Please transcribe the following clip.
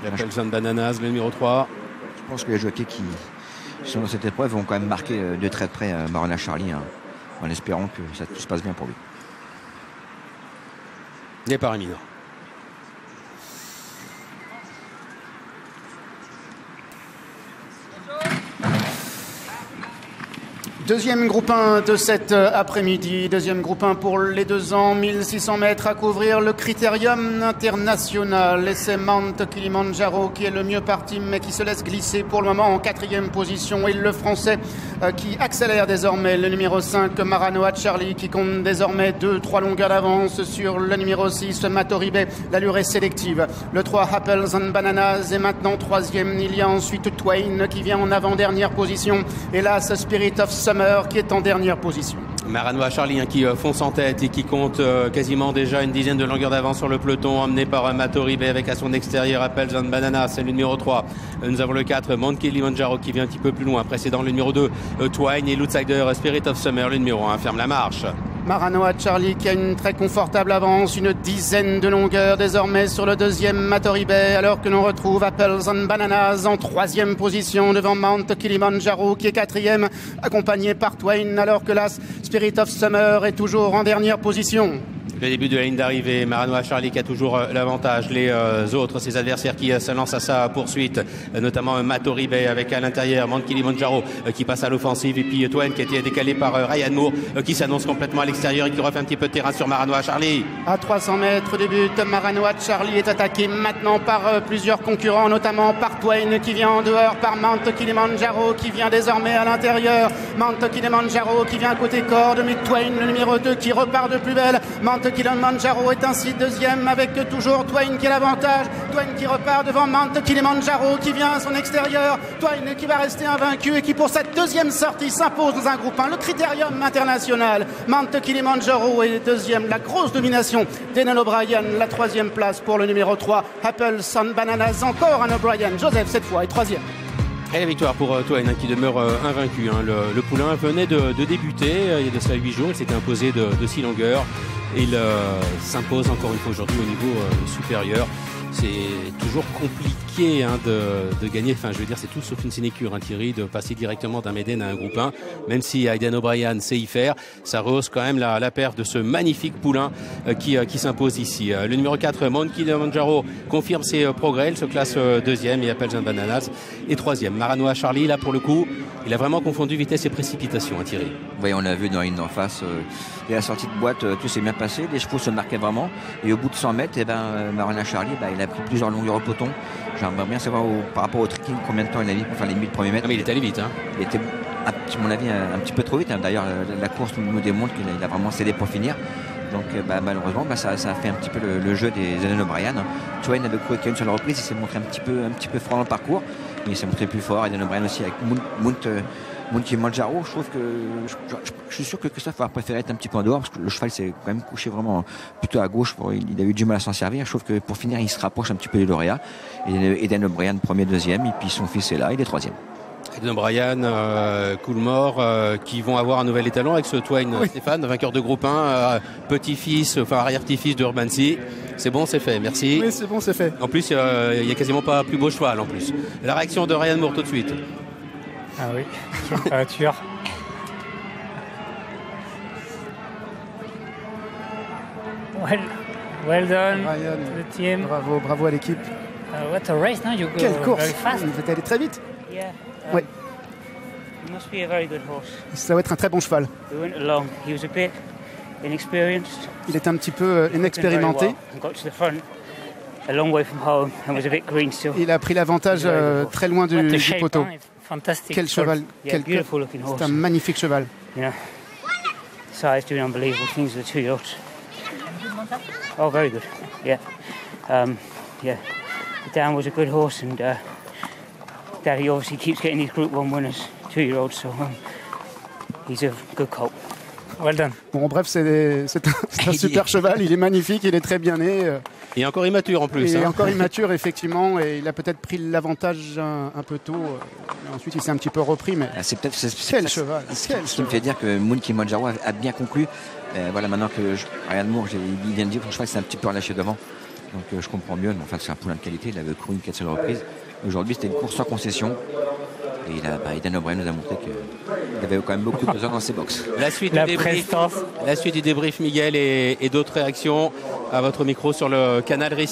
Appleton Bananas, le numéro 3. Je pense que les jockeys qui sont dans cette épreuve vont quand même marquer de très près Marana Charlie, hein, en espérant que ça tout se passe bien pour lui. Départ imminent. Deuxième groupe 1 de cet après-midi, deuxième groupe 1 pour les 2 ans, 1600 mètres à couvrir le critérium international. Et c'est Mount Kilimanjaro qui est le mieux parti, mais qui se laisse glisser pour le moment en 4e position. Et le Français qui accélère désormais, le numéro 5, Maranoa Charlie, qui compte désormais 2-3 longueurs d'avance sur le numéro 6, Matoribe. L'allure est sélective. Le 3, Apples and Bananas est maintenant 3e. Il y a ensuite Twain qui vient en avant-dernière position. Et là, ce Spirit of Summer qui est en dernière position. Maranoa Charlie, hein, qui fonce en tête et qui compte quasiment déjà une dizaine de longueurs d'avance sur le peloton, emmené par Matoribe avec à son extérieur Apples and Bananas, c'est le numéro 3. Nous avons le 4, Mount Kilimanjaro qui vient un petit peu plus loin, précédant le numéro 2, Twain, et l'outsider Spirit of Summer, le numéro 1, ferme la marche. Maranoa Charlie qui a une très confortable avance, une dizaine de longueurs désormais sur le deuxième Matoribe, alors que l'on retrouve Apples and Bananas en 3e position devant Mount Kilimanjaro qui est 4e, accompagné par Twain, alors que là Spirit of Summer est toujours en dernière position. Le début de la ligne d'arrivée, Maranoa Charlie qui a toujours l'avantage. Les autres, ses adversaires qui se lancent à sa poursuite, notamment Matoribe avec à l'intérieur Mount Kilimanjaro qui passe à l'offensive, et puis Twain qui a été décalé par Ryan Moore qui s'annonce complètement à l'extérieur et qui refait un petit peu de terrain sur Maranoa Charlie. À 300 mètres du but, Maranoa Charlie est attaqué maintenant par plusieurs concurrents, notamment par Twain qui vient en dehors, par Mount Kilimanjaro qui vient désormais à l'intérieur. Mount Kilimanjaro qui vient côté corde, mais Twain, le numéro 2, qui repart de plus belle. Mount Kilimanjaro est ainsi deuxième avec toujours Twain qui a l'avantage. Twain qui repart devant Mount Kilimanjaro qui vient à son extérieur. Twain qui va rester invaincu et qui pour cette deuxième sortie s'impose dans un groupe 1, le critérium international. Mount Kilimanjaro est deuxième, la grosse domination d'Enan O'Brien, la 3e place pour le numéro 3, Apples and Bananas, encore un O'Brien. Joseph cette fois est 3e. Et la victoire pour Twain, hein, qui demeure invaincu. Hein. Le poulain venait de débuter il y a de cela 8 jours. Il s'était imposé de 6 longueurs. Et il s'impose encore une fois aujourd'hui au niveau supérieur. C'est toujours compliqué de gagner, enfin je veux dire c'est tout sauf une sinécure, hein, Thierry, de passer directement d'un Méden à un groupe 1, même si Aidan O'Brien sait y faire, ça rehausse quand même la perf de ce magnifique poulain qui s'impose ici. Le numéro 4, Mount Kilimanjaro, confirme ses progrès, il se classe 2e, et Apples and Bananas est 3e. Maranoa Charlie, là pour le coup, il a vraiment confondu vitesse et précipitation, hein, Thierry. Oui, on l'a vu dans la ligne d'en face, et la sortie de boîte, tout s'est bien passé, les chevaux se marquaient vraiment, et au bout de 100 mètres, Maranoa Charlie, il a pris plusieurs longueurs au peloton. J'aimerais bien savoir par rapport au trekking combien de temps il a mis pour faire les 1000 premiers mètres. Ah, mais il est allé vite. Hein. Il était, à mon avis, un petit peu trop vite. Hein. D'ailleurs, la course nous démontre qu'il a vraiment cédé pour finir. Donc malheureusement, ça a fait un petit peu le jeu des Enan O'Brien. Twain avait couru avec sur la reprise, il s'est montré un petit peu froid dans le parcours, mais il s'est montré plus fort. Enan O'Brien aussi avec Mount Kilimanjaro. Je trouve que je suis sûr que Christophe va préférer être un petit peu en dehors parce que le cheval s'est quand même couché vraiment plutôt à gauche. Il a eu du mal à s'en servir. Je trouve que pour finir, il se rapproche un petit peu des lauréats. Edan O'Brien, premier, deuxième, et puis son fils est là, il est 3e. Edan O'Brien, Coolmore, qui vont avoir un nouvel étalon avec ce Twain, oui. Stéphane, vainqueur de groupe 1, petit-fils, enfin arrière-petit-fils de Urbancy. C'est bon, c'est fait, merci. Oui, c'est bon, c'est fait. En plus, il n'y a quasiment pas plus beau cheval en plus. La réaction de Ryan Moore tout de suite. Ah oui, température. Well done, Ryan, the team. Bravo à l'équipe. What a race, now you go Quelle course! very fast. Vous êtes allé très vite. Yeah. Oui. He must be a very good horse. Ça va être un très bon cheval. We went along. He was a bit inexperienced. Il est un petit peu inexpérimenté. Well. Got to the front, a long way from home, and was a bit green still. Il a pris l'avantage très loin du poteau. Fantastic. Quel cheval! Yeah, beautiful looking horse. C'est un magnifique cheval. You know, size doing unbelievable things with the 2-year-olds. Oh, very good. Yeah. Yeah. Dan was a good horse, and Daddy obviously keeps getting these Group 1 winners, 2-year-olds, so he's a good colt. Well done. Bon, bref, c'est un super cheval, il est magnifique, il est très bien né. Il est encore immature en plus. Il est encore immature, effectivement, et il a peut-être pris l'avantage un peu tôt. Ensuite, il s'est un petit peu repris, mais quel cheval! Ce qui me fait dire que Mount Kilimanjaro a bien conclu. Voilà, maintenant que Ryan Moore, il vient de dire que son cheval s'est un petit peu relâché devant. Donc je comprends mieux, mais enfin c'est un poulain de qualité, il avait couru une 4 seules reprises. Aujourd'hui c'était une course sans concession. Et là, Aidan O'Brien nous a montré qu'il avait quand même beaucoup de besoin dans ses box. La suite du débrief, Miguel, et d'autres réactions à votre micro sur le canal Récit.